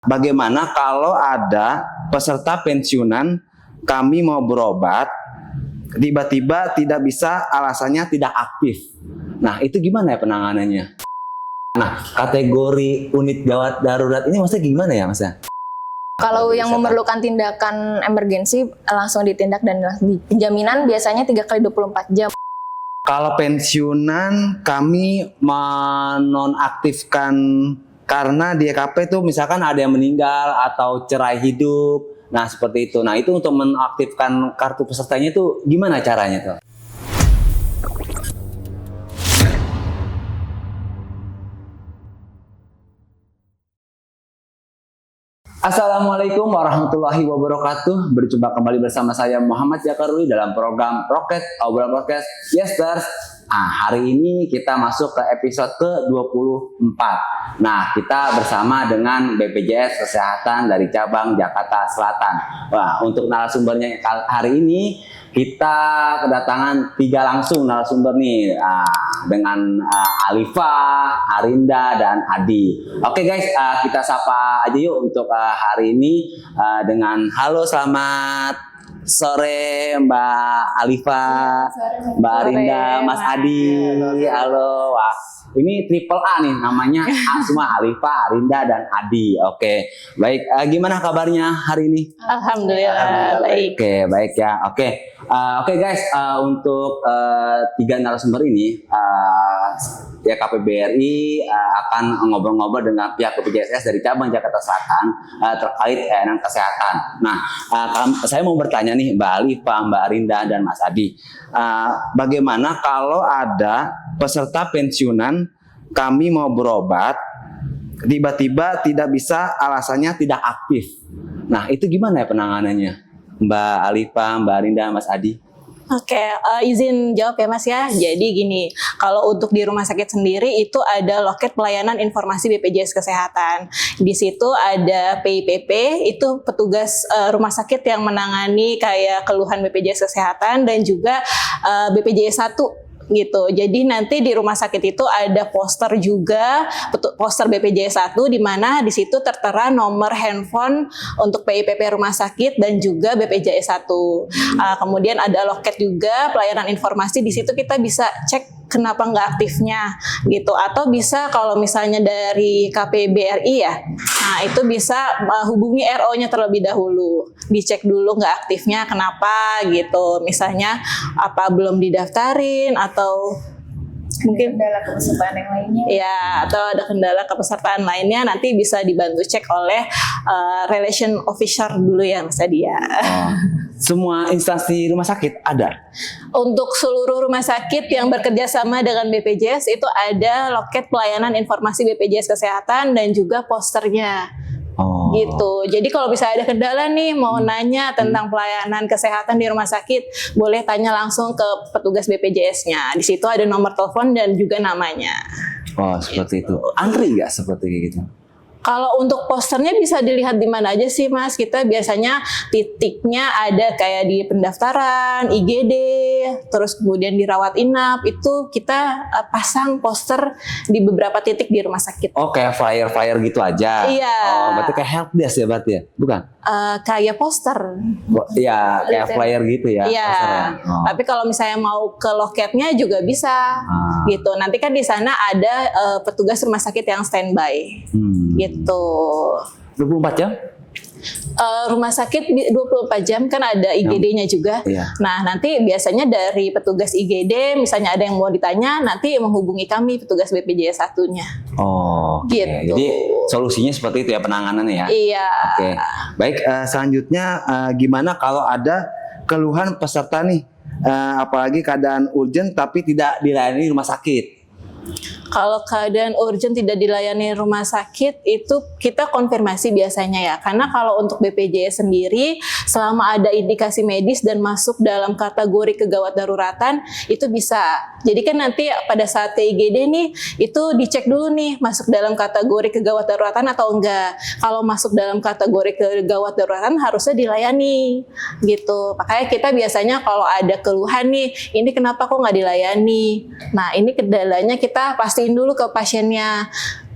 Bagaimana kalau ada peserta pensiunan kami mau berobat, tiba-tiba tidak bisa, alasannya tidak aktif. Nah, itu gimana ya penanganannya? Nah, kategori unit gawat darurat ini maksudnya gimana ya, Mas? Kalau yang memerlukan tindakan emergensi langsung ditindak dan langsung penjaminan biasanya 3x24 jam. Kalau pensiunan kami menonaktifkan karena di EKP itu misalkan ada yang meninggal atau cerai hidup. Nah, seperti itu. Nah, itu untuk menaktifkan kartu pesertanya itu gimana caranya tuh? Assalamualaikum warahmatullahi wabarakatuh. Berjumpa kembali bersama saya Muhammad Jakarui dalam program Rocket Obrolan Podcast Yesters. Nah, hari ini kita masuk ke episode ke-24. Nah, kita bersama dengan BPJS Kesehatan dari cabang Jakarta Selatan. Wah, untuk narasumbernya hari ini kita kedatangan 3 langsung narasumber nih, dengan Alifa, Arinda, dan Adi. Oke guys, kita sapa aja yuk untuk hari ini dengan halo, selamat sore Mbak Alifa, Mbak Arinda, Mas Adi. Halo. Wah, ini triple A nih namanya, semua Alifa, Arinda, dan Adi. Oke, baik. Gimana kabarnya hari ini? Alhamdulillah baik. Oke, baik ya. Oke guys, untuk 3 narasumber ini, ya KPBRI akan ngobrol-ngobrol dengan pihak BPJS dari cabang Jakarta Selatan terkait layanan kesehatan. Nah, saya mau bertanya nih Mbak Alifa, Mbak Arinda, dan Mas Adi, bagaimana kalau ada peserta pensiunan kami mau berobat, tiba-tiba tidak bisa, alasannya tidak aktif. Nah, itu gimana ya penanganannya? Mbak Alifa, Mbak Arinda, Mas Adi. Oke, izin jawab ya Mas ya. Jadi gini, kalau untuk di rumah sakit sendiri itu ada loket pelayanan informasi BPJS Kesehatan. Di situ ada PIPP, itu petugas rumah sakit yang menangani kayak keluhan BPJS Kesehatan, dan juga BPJS 1. Gitu. Jadi nanti di rumah sakit itu ada poster juga, poster BPJS 1, di mana di situ tertera nomor handphone untuk PIPP rumah sakit dan juga BPJS 1. Kemudian ada loket juga pelayanan informasi, di situ kita bisa cek kenapa nggak aktifnya gitu, atau bisa kalau misalnya dari KPBRI ya, nah itu bisa hubungi RO-nya terlebih dahulu, dicek dulu nggak aktifnya kenapa gitu, misalnya apa belum didaftarin atau mungkin kendala kepesertaan yang lainnya. Ya, atau ada kendala kepesertaan lainnya, nanti bisa dibantu cek oleh relation officer dulu ya Mas Adi ya. Semua instansi rumah sakit ada? Untuk seluruh rumah sakit yang bekerja sama dengan BPJS itu ada loket pelayanan informasi BPJS Kesehatan dan juga posternya. Gitu. Jadi kalau bisa ada kendala nih mau nanya tentang pelayanan kesehatan di rumah sakit, boleh tanya langsung ke petugas BPJS-nya. Di situ ada nomor telepon dan juga namanya. Oh, seperti itu. Antri nggak seperti gitu? Kalau untuk posternya bisa dilihat di mana aja sih Mas. Kita biasanya titiknya ada kayak di pendaftaran, IGD, terus kemudian di rawat inap, itu kita pasang poster di beberapa titik di rumah sakit. Oh, kayak flyer-flyer gitu aja? Iya. Oh, berarti kayak helpdesk ya berarti ya? Bukan? Kayak poster. Iya, kayak flyer gitu ya? Iya. Oh. Tapi kalau misalnya mau ke loketnya juga bisa. Gitu. Nanti kan di sana ada petugas rumah sakit yang standby. Gitu. 24 jam? Rumah sakit 24 jam kan ada IGD-nya juga. Iya. Nah, nanti biasanya dari petugas IGD, misalnya ada yang mau ditanya, nanti menghubungi kami petugas BPJS 1-nya. Oh, gitu. Jadi solusinya seperti itu ya penanganannya ya? Iya. Oke. Baik, selanjutnya gimana kalau ada keluhan peserta nih, apalagi keadaan urgent tapi tidak dilayani rumah sakit? Kalau keadaan urgent tidak dilayani rumah sakit itu kita konfirmasi biasanya ya. Karena kalau untuk BPJS sendiri selama ada indikasi medis dan masuk dalam kategori kegawat daruratan itu bisa. Jadi kan nanti pada saat IGD nih itu dicek dulu nih masuk dalam kategori kegawat daruratan atau enggak. Kalau masuk dalam kategori kegawat daruratan harusnya dilayani gitu. Makanya kita biasanya kalau ada keluhan nih, ini kenapa kok nggak dilayani? Nah ini kendalanya kita pastiin dulu ke pasiennya.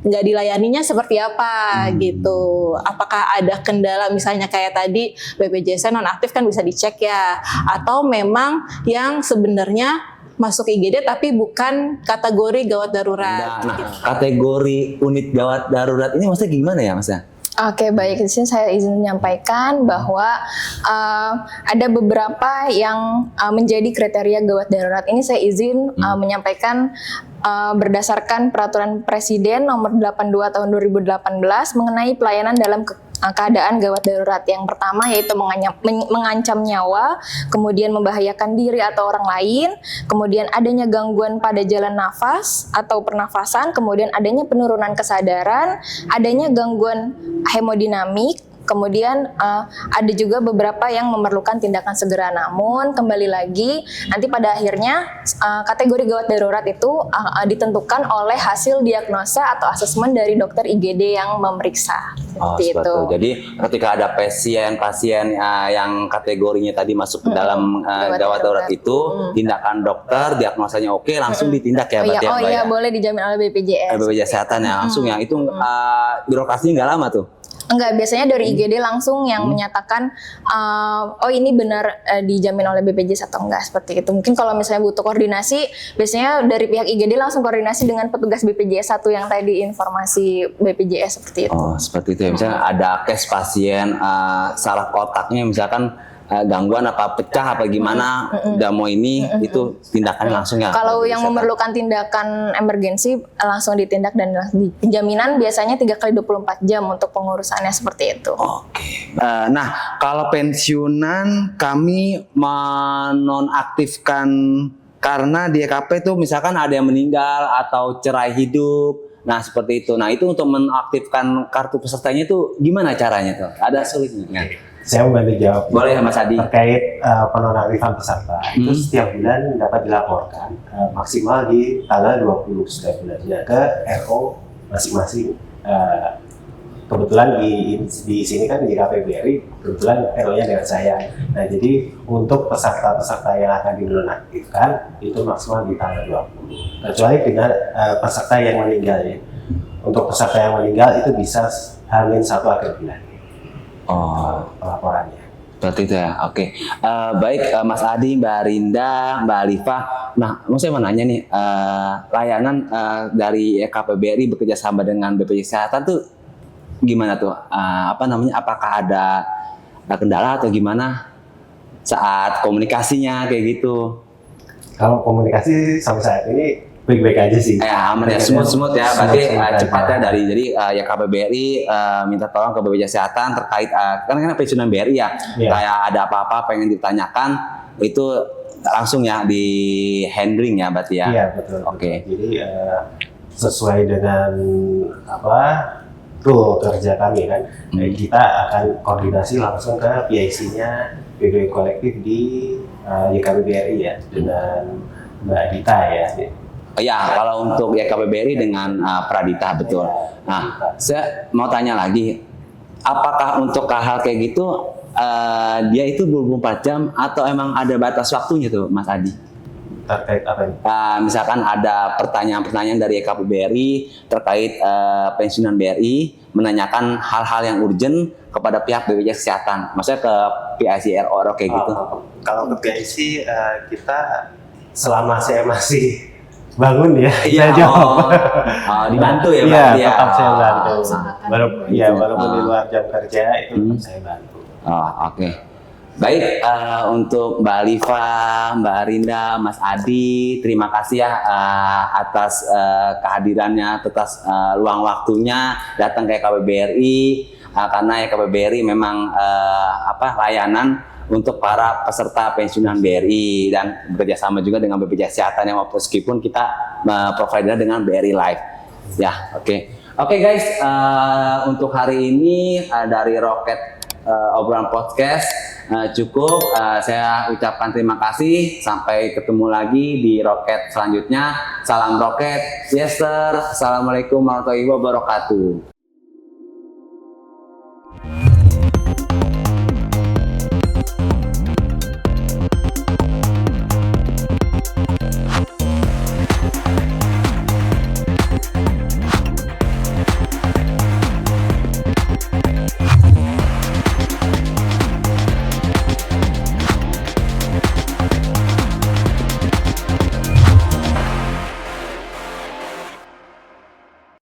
nggak dilayaninya seperti apa gitu. Apakah ada kendala misalnya kayak tadi BPJS nonaktif kan bisa dicek ya, atau memang yang sebenarnya masuk IGD tapi bukan kategori gawat darurat. Nah, kategori unit gawat darurat ini maksudnya gimana ya, Mas? Oke, baik. Di sini saya izin menyampaikan bahwa ada beberapa yang menjadi kriteria gawat darurat. Ini saya izin menyampaikan berdasarkan Peraturan Presiden Nomor 82 Tahun 2018 mengenai pelayanan dalam keadaan gawat darurat. Yang pertama yaitu mengancam nyawa, kemudian membahayakan diri atau orang lain, kemudian adanya gangguan pada jalan nafas atau pernafasan, kemudian adanya penurunan kesadaran, adanya gangguan hemodinamik, kemudian ada juga beberapa yang memerlukan tindakan segera. Namun kembali lagi nanti pada akhirnya kategori gawat darurat itu ditentukan oleh hasil diagnosa atau asesmen dari dokter IGD yang memeriksa. Seperti itu. Jadi ketika ada pasien yang kategorinya tadi masuk ke dalam gawat darurat itu, tindakan dokter diagnosanya oke, langsung ditindak ya berarti ya, Mbak? Iya, boleh dijamin oleh BPJS. BPJS Kesehatan ya langsung ya. Itu birokrasinya nggak lama tuh. Enggak, biasanya dari IGD langsung yang menyatakan oh ini benar dijamin oleh BPJS atau enggak, seperti itu. Mungkin kalau misalnya butuh koordinasi, biasanya dari pihak IGD langsung koordinasi dengan petugas BPJS 1 yang tadi informasi BPJS seperti itu. Oh, seperti itu ya. Misalnya ada case pasien saraf otaknya misalkan gangguan apa pecah apa gimana, udah mau ini itu tindakannya langsung ya. Kalau yang memerlukan tindakan emergensi langsung ditindak dan jaminan biasanya 3 kali 24 jam untuk pengurusannya seperti itu. Oke. Nah, kalau pensiunan kami menonaktifkan karena di EKP tuh misalkan ada yang meninggal atau cerai hidup. Nah, seperti itu. Nah, itu untuk menaktifkan kartu pesertanya itu gimana caranya tuh? Ada sulitnya? Saya membantu jawab. Boleh Mas Adi. Terkait penonaktifan peserta itu setiap bulan dapat dilaporkan maksimal di tanggal 20 setiap bulannya ke RO masing-masing. Kebetulan di sini kan di KPBRI kebetulan RO-nya dengan saya. Nah, jadi untuk peserta-peserta yang akan dinonaktifkan itu maksimal di tanggal 20. Kecuali dengan peserta yang meninggal ya. Untuk peserta yang meninggal itu bisa H-1 akhir bulan. Pelaporannya. Seperti itu ya, oke. Baik Mas Adi, Mbak Rinda, Mbak Alifa. Nah, saya mau nanya nih, layanan dari KPBRI bekerja sama dengan BPJS Kesehatan tuh gimana tuh? Apakah ada kendala atau gimana saat komunikasinya kayak gitu? Kalau komunikasi sampai saat ini baik-baik aja sih. Aman ya, smooth ya. Berarti cepat ya jadi ya KPBRI minta tolong ke BPJS Kesehatan terkait kan pensiunan BRI ya. Kayak ada apa-apa pengen ditanyakan itu langsung ya di handling ya berarti ya. Iya, betul. Oke. Jadi sesuai dengan rule kerja kami kan, kita akan koordinasi langsung ke PIC-nya BPJS Kolektif di YKBBRI ya dengan Mbak Dita ya. Ya, kalau untuk YKBBRI dengan Pradita betul. Nah, saya mau tanya lagi, apakah untuk hal kayak gitu dia itu 24 jam atau emang ada batas waktunya tuh, Mas Adi? Terkait apa nih? Misalkan ada pertanyaan-pertanyaan dari YKBBRI terkait pensiunan BRI, menanyakan hal-hal yang urgent kepada pihak BPJS Kesehatan, maksudnya ke PIC RO kayak gitu. Kalau ke PIC kita selama saya masih bangun ya, iya, saya jawab. Dibantu ya, Iya, ya. tetap saya bantu. Gitu. Walaupun di luar jam kerja itu saya bantu. Oke. Baik, untuk Mbak Alifa, Mbak Rinda, Mas Adi, terima kasih ya atas kehadirannya, atas luang waktunya datang ke KPBRI karena KPBRI memang layanan untuk para peserta pensiunan BRI dan bekerjasama juga dengan BPJS Kesehatan yang meskipun kita provider dengan BRI Life. Ya, oke. Oke guys, untuk hari ini dari Roket Obrolan Podcast cukup. Saya ucapkan terima kasih. Sampai ketemu lagi di Roket selanjutnya. Salam Roket, Yester. Assalamualaikum warahmatullahi wabarakatuh.